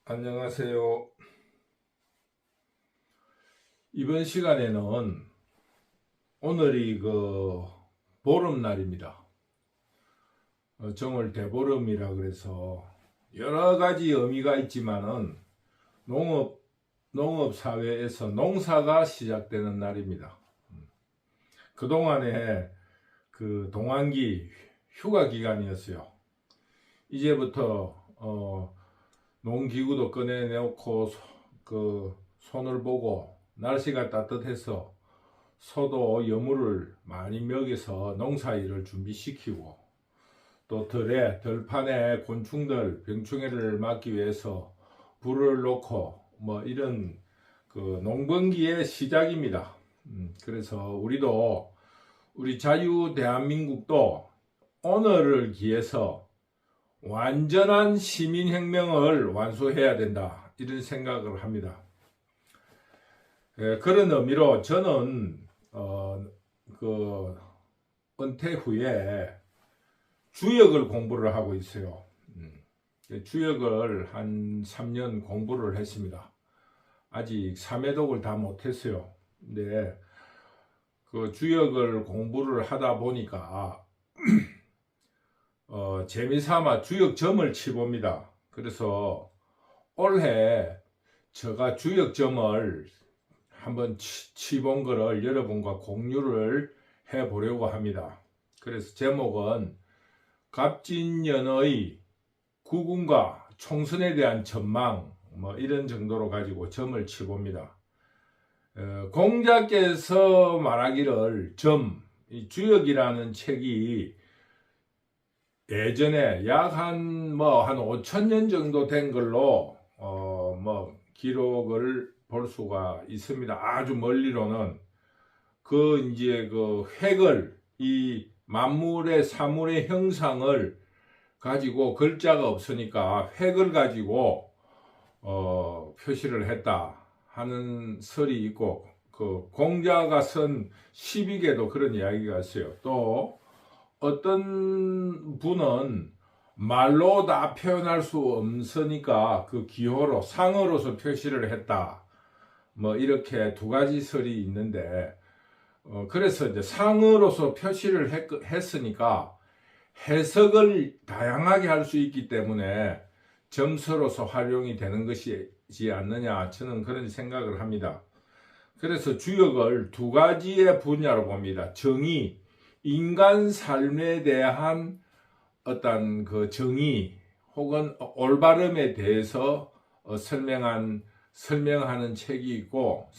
안녕하세요. 이번 시간에는 오늘이 보름날입니다. 정월 대보름이라 그래서 여러 가지 의미가 있지만은 농업 사회에서 농사가 시작되는 날입니다. 그동안에 동안기 휴가 기간이었어요. 이제부터 농기구도 꺼내놓고 손을 보고 날씨가 따뜻해서 소도 여물을 많이 먹여서 농사일을 준비시키고, 또 들판에 곤충들 병충해를 막기 위해서 불을 놓고 이런 농번기의 시작입니다. 그래서 우리 자유 대한민국도 오늘을 기해서 완전한 시민혁명을 완수해야 된다, 이런 생각을 합니다. 그런 의미로 저는 은퇴 후에 주역을 공부를 하고 있어요. 주역을 한 3년 공부를 했습니다. 아직 3회독을 다 못했어요. 근데 그 주역을 공부를 하다 보니까 재미삼아 주역점을 치봅니다. 그래서 올해 제가 주역점을 한번 치본 거를 여러분과 공유를 해보려고 합니다. 그래서 제목은 갑진년의 구군과 총선에 대한 전망, 이런 정도로 가지고 점을 치봅니다. 공자께서 말하기를 이 주역이라는 책이 예전에 약 한 5,000년 정도 된 걸로 기록을 볼 수가 있습니다. 아주 멀리로는 획을, 이 만물의 사물의 형상을 가지고, 글자가 없으니까 획을 가지고 표시를 했다 하는 설이 있고, 공자가 쓴 시빅에도 그런 이야기가 있어요. 또 어떤 분은 말로 다 표현할 수 없으니까 기호로, 상어로서 표시를 했다, 이렇게 두 가지 설이 있는데, 그래서 이제 상어로서 표시를 했으니까 해석을 다양하게 할 수 있기 때문에 점서로서 활용이 되는 것이지 않느냐, 저는 그런 생각을 합니다. 그래서 주역을 두 가지의 분야로 봅니다. 정의, 인간 삶에 대한 어떤 정의 혹은 올바름에 대해서 설명하는 책이 있고,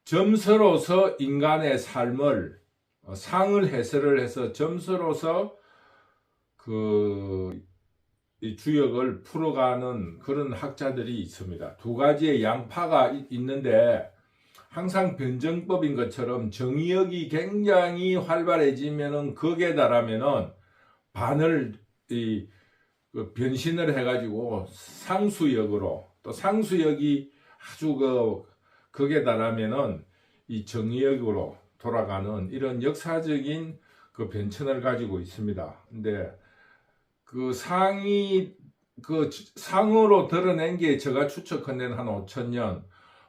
점서로서 인간의 삶을, 상을 해설을 해서 점서로서 이 주역을 풀어가는 그런 학자들이 있습니다. 두 가지의 양파가 있는데, 항상 변정법인 것처럼 정의역이 굉장히 활발해지면은, 극에 달하면은 반을 변신을 해가지고 상수역으로, 또 상수역이 아주 극에 달하면은 이 정의역으로 돌아가는 이런 역사적인 변천을 가지고 있습니다. 근데 상으로 드러낸 게 제가 추측한 한 5,000년,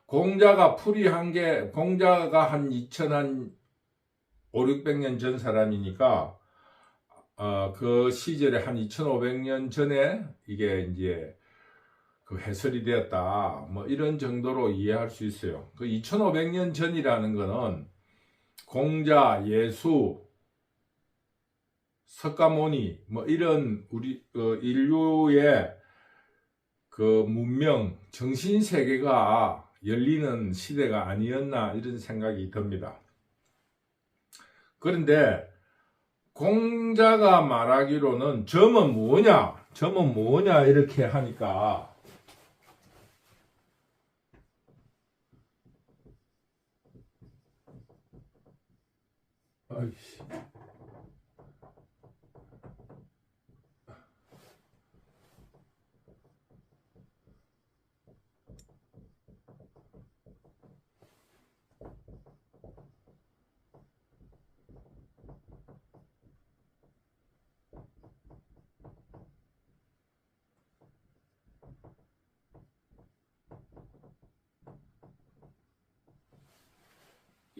공자가 한 2,500년 전 사람이니까, 그 시절에 한 2,500년 전에 이게 이제 해설이 되었다, 이런 정도로 이해할 수 있어요. 2,500년 전이라는 거는 공자, 예수, 석가모니, 이런 우리 인류의 문명, 정신 세계가 열리는 시대가 아니었나, 이런 생각이 듭니다. 그런데 공자가 말하기로는 점은 뭐냐 이렇게 하니까, 아이씨.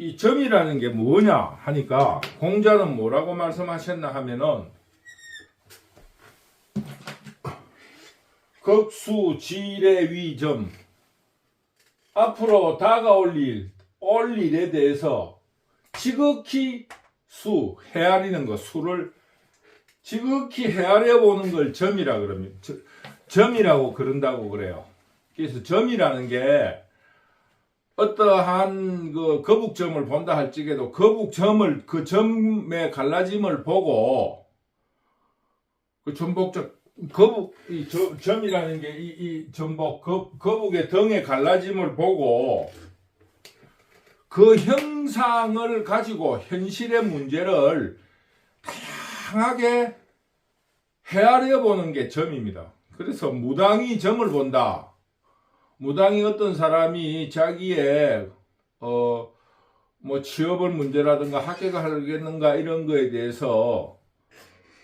이 점이라는 게 뭐냐 하니까 공자는 뭐라고 말씀하셨나 하면은 극수 지례 위점, 앞으로 다가올 올 일에 대해서 지극히 헤아리는 것, 수를 지극히 헤아려 보는 걸 점이라 그럽니다. 점이라고 그런다고 그래요. 그래서 점이라는 게 어떠한 그 거북점을 본다 할지라도 거북점을 그 점의 갈라짐을 보고 그 전복적 점이라는 게 이 전복 거북의 등의 갈라짐을 보고 그 형상을 가지고 현실의 문제를 다양하게 헤아려 보는 게 점입니다. 그래서 무당이 점을 본다. 무당이 어떤 사람이 자기의 뭐 취업을 문제라든가 합격하겠는가 이런 거에 대해서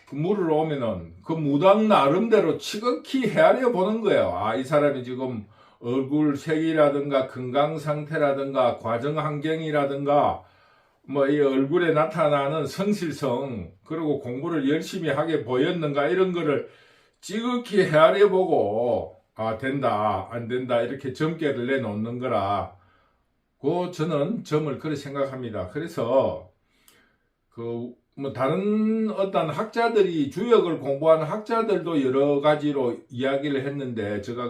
그 물을 오면은 그 무당 나름대로 지극히 헤아려 보는 거예요. 아, 이 사람이 지금 얼굴 색이라든가 건강 상태라든가 과정 환경이라든가 뭐 이 얼굴에 나타나는 성실성 그리고 공부를 열심히 하게 보였는가 이런 거를 지극히 헤아려 보고 아, 된다 안 된다 이렇게 점괘를 내놓는 거라 저는 점을 그렇게 생각합니다. 그래서 뭐 다른 어떤 학자들이 주역을 공부하는 학자들도 여러 가지로 이야기를 했는데 제가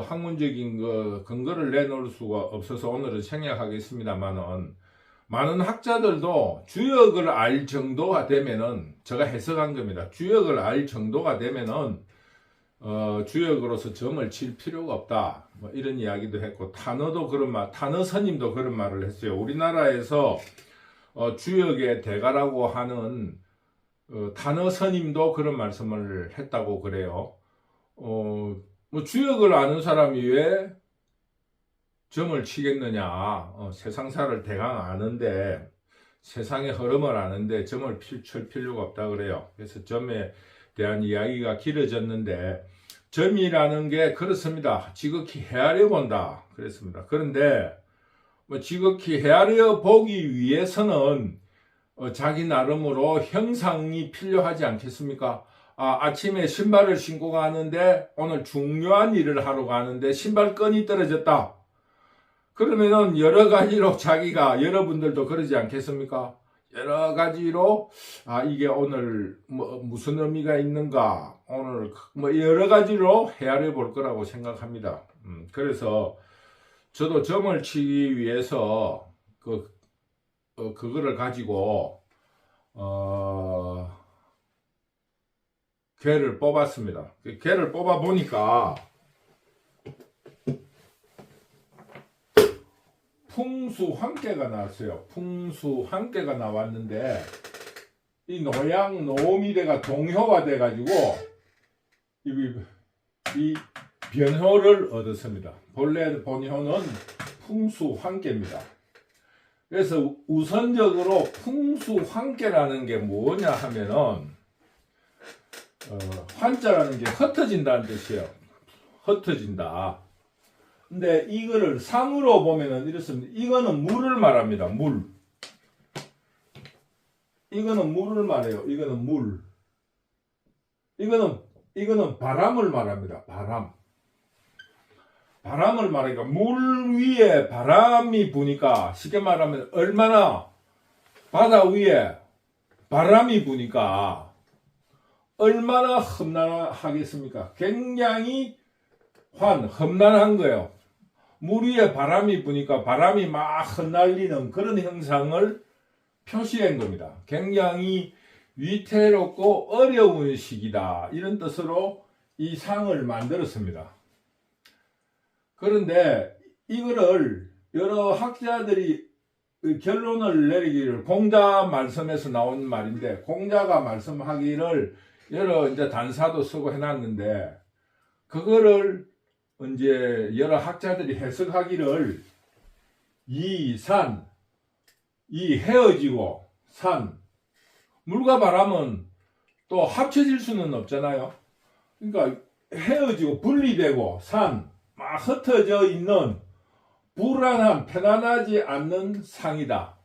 학문적인 근거를 내놓을 수가 없어서 오늘은 생략하겠습니다만은 많은 학자들도 주역을 알 정도가 되면은 제가 해석한 겁니다. 주역을 알 정도가 되면은 주역으로서 점을 칠 필요가 없다. 뭐 이런 이야기도 했고 탄어도 탄어 스님도 그런 말을 했어요. 우리나라에서 주역의 대가라고 하는 탄어 스님도 그런 말씀을 했다고 그래요. 뭐 주역을 아는 사람이 왜 점을 치겠느냐. 세상사를 대강 아는데 세상의 흐름을 아는데 점을 칠 필요가 없다 그래요. 그래서 점에 대한 이야기가 길어졌는데 점이라는 게 그렇습니다. 지극히 헤아려 본다 그랬습니다. 그런데 뭐 지극히 헤아려 보기 위해서는 자기 나름으로 형상이 필요하지 않겠습니까? 아침에 신발을 신고 가는데 오늘 중요한 일을 하러 가는데 신발끈이 떨어졌다. 그러면은 여러 가지로 자기가 여러분들도 그러지 않겠습니까? 여러 가지로 이게 오늘 무슨 의미가 있는가 오늘 뭐 여러 가지로 헤아려 볼 거라고 생각합니다. 그래서 저도 점을 치기 위해서 그거를 가지고 괴를 뽑았습니다. 괴를 뽑아 보니까 풍수환깨가 나왔어요. 풍수환깨가 나왔는데 이 노미대가 동효가 돼가지고 이 변효를 얻었습니다. 본래 본효는 풍수환깨입니다. 그래서 우선적으로 풍수환깨라는 게 뭐냐 하면은 환자라는 게 흩어진다는 뜻이에요. 흩어진다. 근데 이거를 상으로 보면은 이렇습니다. 이거는 물을 말합니다. 물. 이거는 물을 말해요. 이거는 물. 이거는 바람을 말합니다. 바람을 말하니까 물 위에 바람이 부니까 쉽게 말하면 얼마나 바다 위에 바람이 부니까 얼마나 험난하겠습니까? 굉장히 험난한 거예요. 물 위에 바람이 부니까 바람이 막 흩날리는 그런 형상을 표시한 겁니다. 굉장히 위태롭고 어려운 시기다. 이런 뜻으로 이 상을 만들었습니다. 그런데 이거를 여러 학자들이 결론을 내리기를 공자 말씀에서 나온 말인데 공자가 말씀하기를 여러 이제 단사도 쓰고 해놨는데 그거를 이제 여러 학자들이 해석하기를 이 헤어지고 물과 바람은 또 합쳐질 수는 없잖아요. 그러니까 헤어지고 분리되고 막 흩어져 있는 불안한, 편안하지 않는 상이다.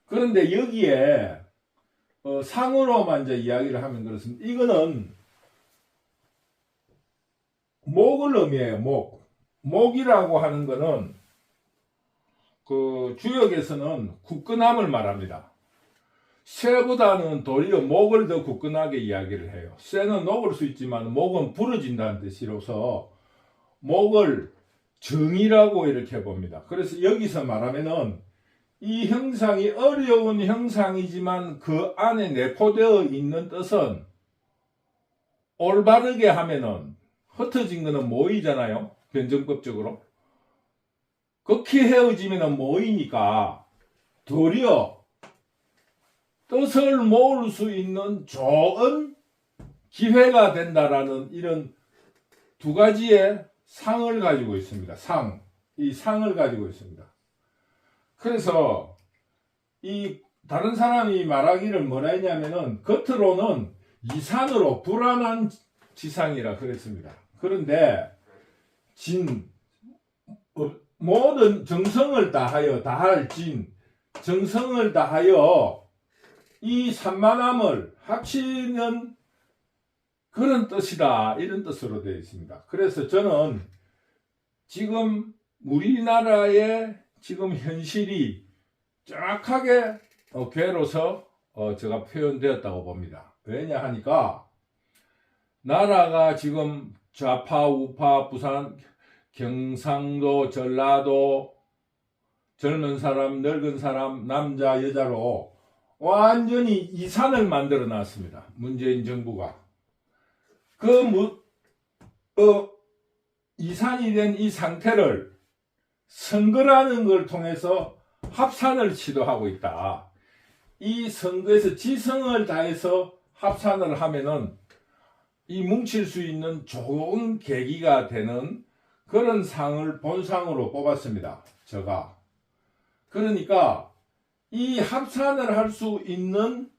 그런데 여기에 상으로만 이제 이야기를 하면 그렇습니다. 이거는 목을 의미해요. 목이라고 하는 거는 그 주역에서는 굳건함을 말합니다. 쇠보다는 도리어 목을 더 굳건하게 이야기를 해요. 쇠는 녹을 수 있지만 목은 부러진다는 뜻이로서 목을 정이라고 이렇게 봅니다. 그래서 여기서 말하면은 이 형상이 어려운 형상이지만 그 안에 내포되어 있는 뜻은 올바르게 하면은 흩어진 거는 모이잖아요. 변정법적으로. 극히 헤어지면은 모이니까 도리어 뜻을 모을 수 있는 좋은 기회가 된다라는 이런 두 가지의 상을 가지고 있습니다. 이 상을 가지고 있습니다. 그래서 이 다른 사람이 말하기를 뭐라 했냐면은 겉으로는 이산으로 불안한 지상이라 그랬습니다. 그런데 모든 정성을 다하여 정성을 다하여 이 산만함을 합치는 그런 뜻이다. 이런 뜻으로 되어 있습니다. 그래서 저는 지금 우리나라의 지금 현실이 정확하게 괴로서 제가 표현되었다고 봅니다. 왜냐 하니까 나라가 지금 좌파, 우파, 부산, 경상도, 전라도 젊은 사람, 늙은 사람, 남자, 여자로 완전히 이산을 만들어 놨습니다. 문재인 정부가. 이산이 된 이 상태를 선거라는 걸 통해서 합산을 시도하고 있다. 이 선거에서 지성을 다해서 합산을 하면은 이 뭉칠 수 있는 좋은 계기가 되는 그런 상을 본상으로 뽑았습니다. 제가. 그러니까 이 합산을 할 수 있는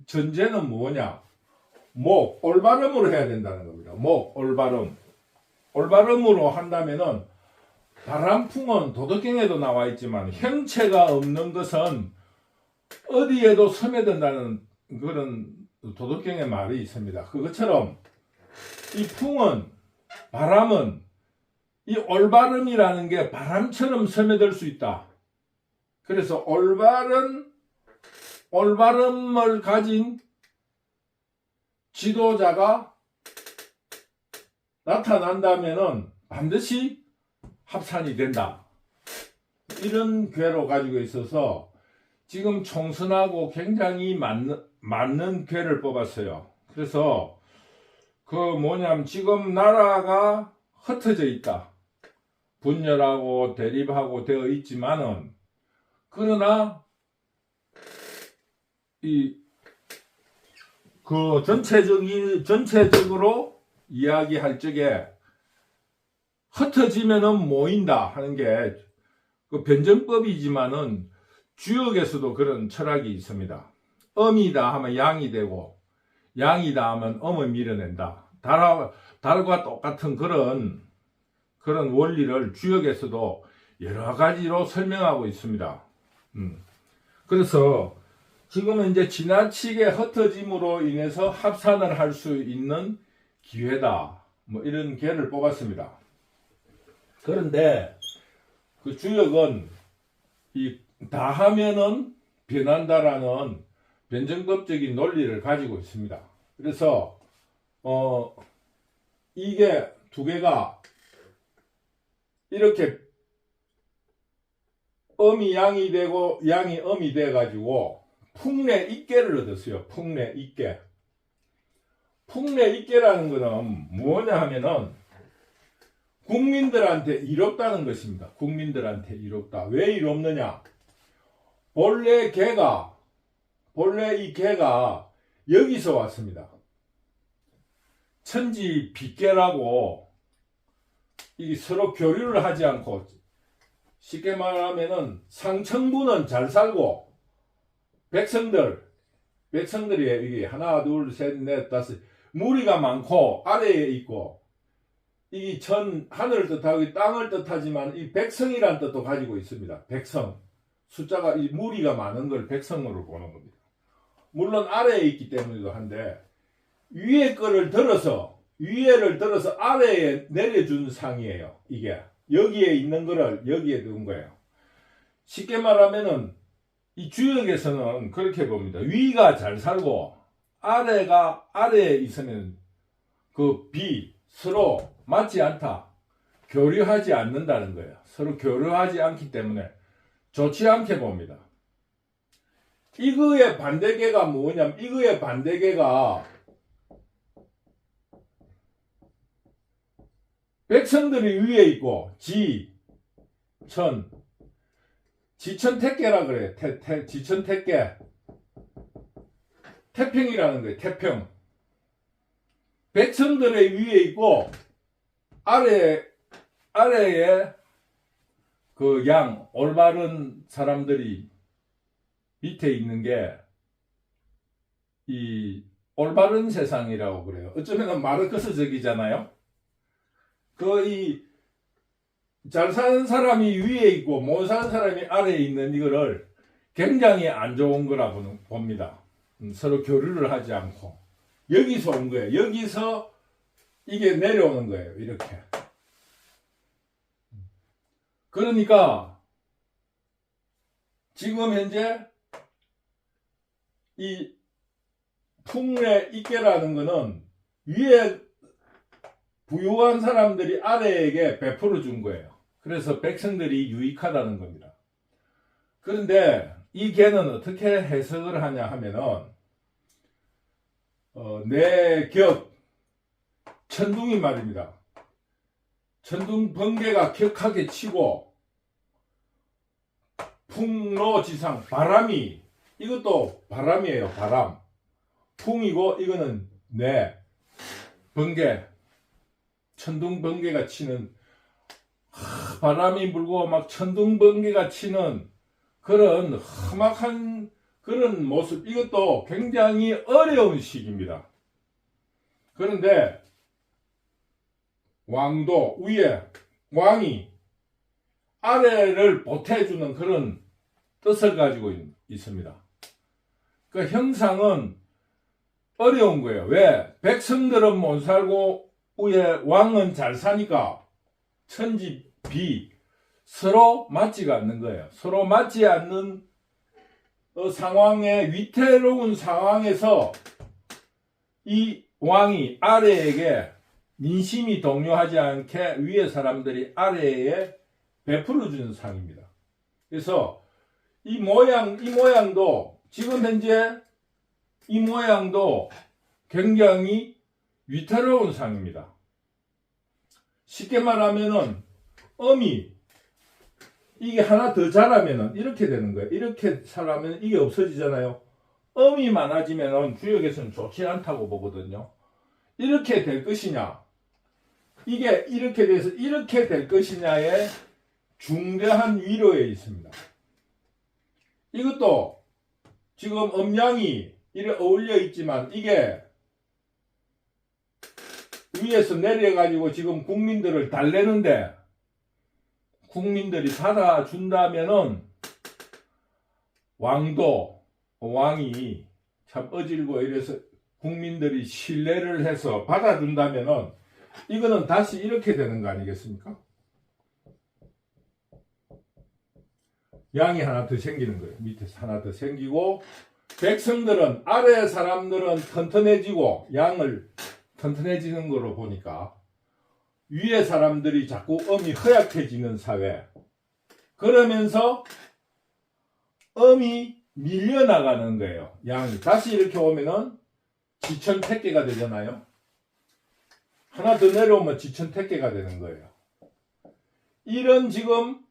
전제는 뭐냐? 올바름으로 해야 된다는 겁니다. 올바름. 올바름으로 한다면은 바람풍은 도덕경에도 나와 있지만 형체가 없는 것은 어디에도 스며든다는 그런 도덕경의 말이 있습니다. 그것처럼 이 바람은 이 올바름이라는 게 바람처럼 스며들 수 있다. 그래서 올바름을 가진 지도자가 나타난다면은 반드시 합산이 된다. 이런 궤로 가지고 있어서 지금 총선하고 굉장히 맞는 궤를 뽑았어요. 그래서 지금 나라가 흩어져 있다. 분열하고 대립하고 되어 있지만은 그러나 전체적으로 이야기할 적에 흩어지면은 모인다 하는 게 변정법이지만은 주역에서도 그런 철학이 있습니다. 음이다 하면 양이 되고 양이다 하면 음을 밀어낸다. 달과 똑같은 그런 원리를 주역에서도 여러 가지로 설명하고 있습니다. 그래서 지금은 이제 지나치게 흩어짐으로 인해서 합산을 할 수 있는 기회다. 이런 기회를 뽑았습니다. 그런데 그 주역은 다 하면은 변한다라는 변정법적인 논리를 가지고 있습니다. 그래서 이게 두 개가 이렇게 음이 양이 되고 양이 음이 돼 가지고 풍래 입계를 얻었어요. 풍래 입계. 풍래 입계라는 거는 뭐냐 하면은 국민들한테 이롭다는 것입니다. 국민들한테 이롭다. 왜 이롭느냐? 본래 이 개가 여기서 왔습니다. 천지 빗개라고 이게 서로 교류를 하지 않고 쉽게 말하면은 상층부는 잘 살고 백성들이 이게 하나 둘 셋 넷 다섯 무리가 많고 아래에 있고 이 하늘을 뜻하고 이 땅을 뜻하지만 이 백성이라는 뜻도 가지고 있습니다. 백성. 숫자가 이 무리가 많은 걸 백성으로 보는 겁니다. 물론 아래에 있기 때문이기도 한데 위에 거를 들어서 위에를 들어서 아래에 내려준 상이에요. 이게 여기에 있는 거를 여기에 넣은 거예요. 쉽게 말하면은 이 주역에서는 그렇게 봅니다. 위가 잘 살고 아래가 아래에 있으면 그 서로 맞지 않다. 교류하지 않는다는 거예요. 서로 교류하지 않기 때문에 좋지 않게 봅니다. 이거의 반대계가 뭐냐면 이거의 반대계가 백성들이 위에 있고 지천택계라 그래. 지천택계. 태평이라는 거예요. 태평. 백성들의 위에 있고 아래에 그 올바른 사람들이 밑에 있는 게 이 올바른 세상이라고 그래요. 어쩌면 마르크스적이잖아요. 잘 사는 사람이 위에 있고 못 사는 사람이 아래에 있는 이거를 굉장히 안 좋은 거라고 봅니다. 서로 교류를 하지 않고 여기서 온 거예요. 여기서 이게 내려오는 거예요. 이렇게. 그러니까 지금 현재 이 풍의 입계라는 거는 위에 부유한 사람들이 아래에게 베풀어 준 거예요. 그래서 백성들이 유익하다는 겁니다. 그런데 이 개는 어떻게 해석을 하냐 하면은 내 격 천둥이 말입니다. 천둥 번개가 격하게 치고 풍로지상 바람이 이것도 바람이에요. 바람 풍이고 이거는 내 번개 천둥 번개가 치는 바람이 불고 막 천둥 번개가 치는 그런 험악한 그런 모습 이것도 굉장히 어려운 시기입니다. 그런데 왕도 위에 왕이 아래를 보태주는 그런 뜻을 가지고 있습니다. 그 형상은 어려운 거예요. 왜? 백성들은 못 살고 위에 왕은 잘 사니까 천지 비 서로 맞지가 않는 거예요. 서로 맞지 않는 상황에 위태로운 상황에서 이 왕이 아래에게 민심이 동요하지 않게 위에 사람들이 아래에 베풀어 주는 상입니다. 그래서 이 모양도 지금 현재 이 모양도 굉장히 위태로운 상입니다. 쉽게 말하면은 이게 하나 더 자라면은 이렇게 되는 거예요. 이렇게 자라면 이게 없어지잖아요. 음이 많아지면은 주역에서는 좋지 않다고 보거든요. 이렇게 될 것이냐, 이게 이렇게 돼서 이렇게 될 것이냐의 중대한 위로에 있습니다. 이것도 지금 음양이 이렇게 어울려 있지만 이게 위에서 내려가지고 지금 국민들을 달래는데 국민들이 받아준다면은 왕이 참 어질고 이래서 국민들이 신뢰를 해서 받아준다면은 이거는 다시 이렇게 되는 거 아니겠습니까? 양이 하나 더 생기는 거예요. 밑에서 하나 더 생기고 백성들은 아래 사람들은 튼튼해지고 양을 튼튼해지는 거로 보니까 위에 사람들이 자꾸 음이 허약해지는 사회. 그러면서 음이 밀려나가는 거예요. 양이. 다시 이렇게 오면은 지천택계가 되잖아요. 하나 더 내려오면 지천택계가 되는 거예요. 이런 지금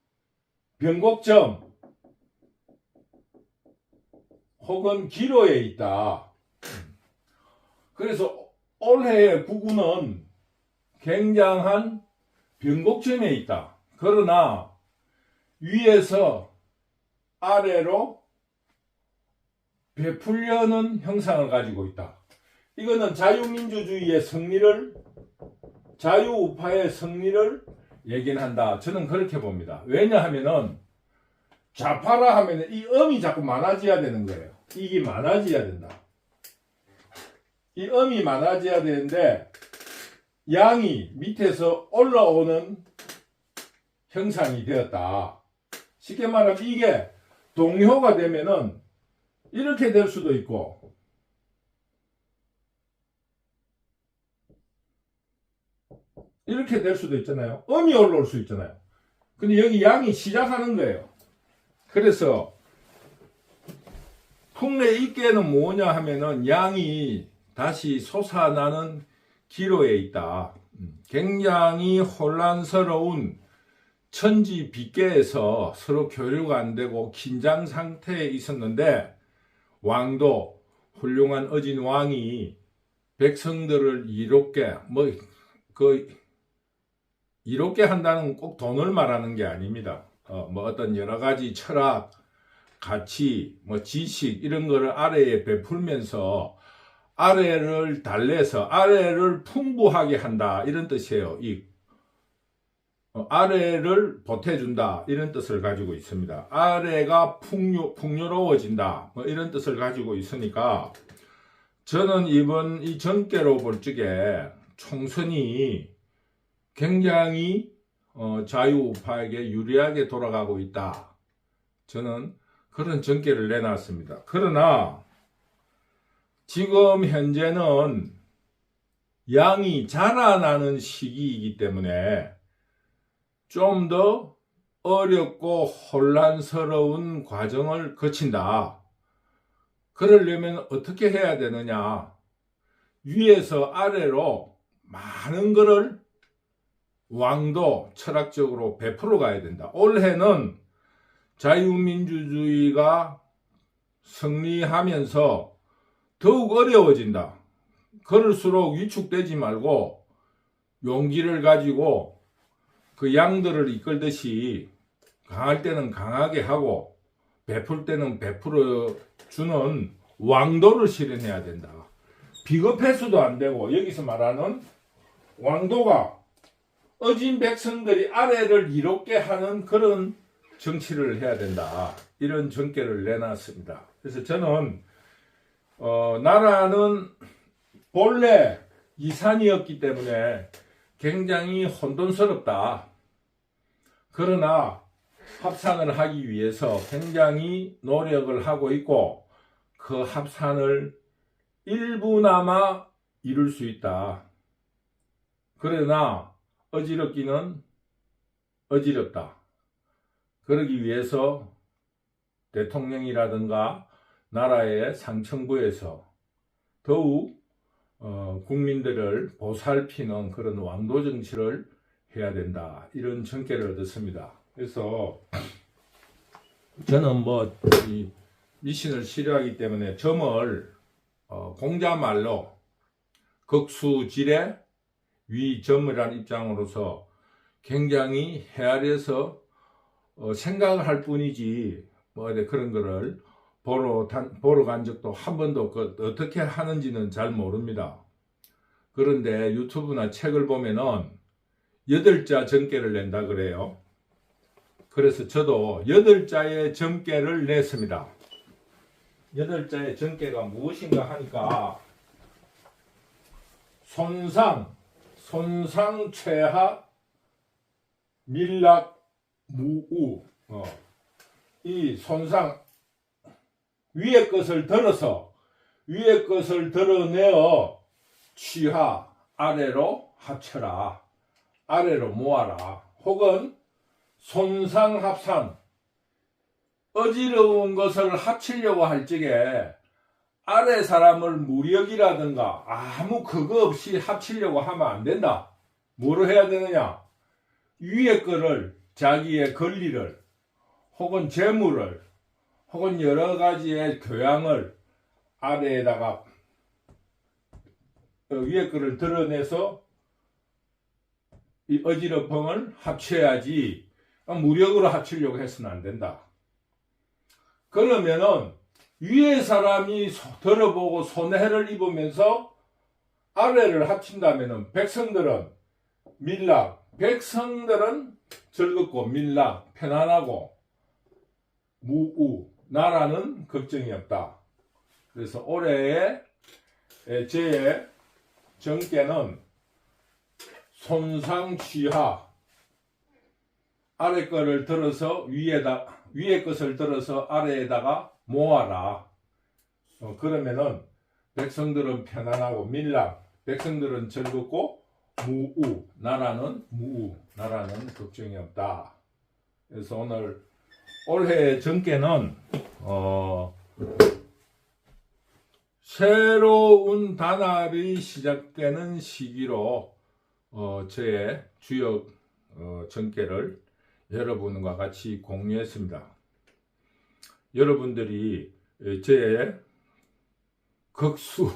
변곡점 혹은 기로에 있다. 그래서 올해의 구구는 굉장한 변곡점에 있다. 그러나 위에서 아래로 베풀려는 형상을 가지고 있다. 이거는 자유민주주의의 승리를 자유우파의 승리를 얘기한다. 저는 그렇게 봅니다. 왜냐하면은 좌파라 하면 이 음이 자꾸 많아져야 되는 거예요. 이게 많아져야 된다. 이 음이 많아져야 되는데 양이 밑에서 올라오는 형상이 되었다. 쉽게 말하면 이게 동요가 되면은 이렇게 될 수도 있고 이렇게 될 수도 있잖아요. 음이 올라올 수 있잖아요. 근데 여기 양이 시작하는 거예요. 그래서 풍래 입계는 뭐냐 하면은 양이 다시 솟아나는 기로에 있다. 굉장히 혼란스러운 천지 빗계에서 서로 교류가 안 되고 긴장 상태에 있었는데 왕도 훌륭한 어진 왕이 백성들을 이롭게 이롭게 한다는 꼭 돈을 말하는 게 아닙니다. 어떤 여러 가지 철학, 가치, 지식 이런 거를 아래에 베풀면서 아래를 달래서 아래를 풍부하게 한다 이런 뜻이에요. 아래를 보태준다 이런 뜻을 가지고 있습니다. 아래가 풍요로워진다 이런 뜻을 가지고 있으니까 저는 이번 이 전개로 볼 적에 총선이 굉장히 자유우파에게 유리하게 돌아가고 있다. 저는 그런 전개를 내놨습니다. 그러나 지금 현재는 양이 자라나는 시기이기 때문에 좀 더 어렵고 혼란스러운 과정을 거친다. 그러려면 어떻게 해야 되느냐? 위에서 아래로 많은 것을 왕도 철학적으로 베풀어 가야 된다. 올해는 자유민주주의가 승리하면서 더욱 어려워진다. 그럴수록 위축되지 말고 용기를 가지고 그 양들을 이끌듯이 강할 때는 강하게 하고 베풀 때는 베풀어 주는 왕도를 실현해야 된다. 비겁해서도 안 되고 여기서 말하는 왕도가 어진 백성들이 아래를 이롭게 하는 그런 정치를 해야 된다. 이런 전개를 내놨습니다. 그래서 저는 나라는 본래 이산이었기 때문에 굉장히 혼돈스럽다. 그러나 합산을 하기 위해서 굉장히 노력을 하고 있고 그 합산을 일부나마 이룰 수 있다. 그러나 어지럽기는 어지럽다. 그러기 위해서 대통령이라든가 나라의 상층부에서 더욱 국민들을 보살피는 그런 왕도 정치를 해야 된다. 이런 전개를 얻었습니다. 그래서 저는 이 미신을 치료하기 때문에 점을 공자말로 극수질의 위점이라는 입장으로서 굉장히 헤아려서 생각을 할 뿐이지 그런 거를 보러 간 적도 한 번도 어떻게 하는지는 잘 모릅니다. 그런데 유튜브나 책을 보면은 8자 전개를 낸다 그래요. 그래서 저도 8자의 전개를 냈습니다. 8자의 전개가 무엇인가 하니까 손상, 최하, 밀락, 무우. 이 손상, 위의 것을 드러내어 취하, 아래로 합쳐라. 아래로 모아라. 혹은 손상합산, 어지러운 것을 합치려고 할 적에 아래 사람을 무력이라든가 아무 그거 없이 합치려고 하면 안 된다. 뭐로 해야 되느냐? 위의 거를, 자기의 권리를, 혹은 재물을, 혹은 여러 가지의 교양을 아래에다가 위의 거를 드러내서 이 어지럽음을 합쳐야지 무력으로 합치려고 해서는 안 된다. 그러면은 위에 사람이 들어보고 손해를 입으면서 아래를 합친다면은 백성들은 밀락. 백성들은 즐겁고 밀락, 편안하고 무우. 나라는 걱정이 없다. 그래서 올해의 제 정계는 손상취하. 아래 거를 들어서 위에 것을 들어서 아래에다가 모아라. 그러면은 백성들은 편안하고 밀락, 백성들은 즐겁고 무우, 나라는 무우, 나라는 걱정이 없다. 그래서 오늘 올해의 정계는 새로운 단합이 시작되는 시기로 제 주요 정계를 여러분과 같이 공유했습니다. 여러분들이 제 극수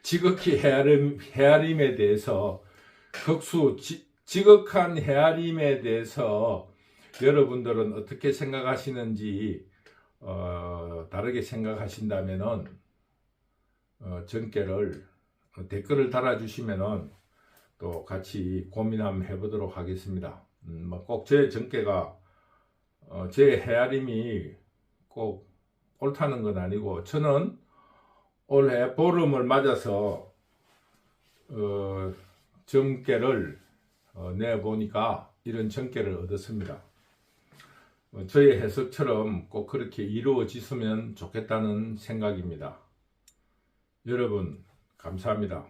지극히 헤아림에 대해서 지극한 헤아림에 대해서 여러분들은 어떻게 생각하시는지 다르게 생각하신다면은 정계를 댓글을 달아주시면은 또 같이 고민 한번 해보도록 하겠습니다. 꼭 제 정계가 제 헤아림이 꼭 옳다는 건 아니고, 저는 올해 보름을 맞아서 정계를 내보니까 이런 정계를 얻었습니다. 저의 해석처럼 꼭 그렇게 이루어졌으면 좋겠다는 생각입니다. 여러분 감사합니다.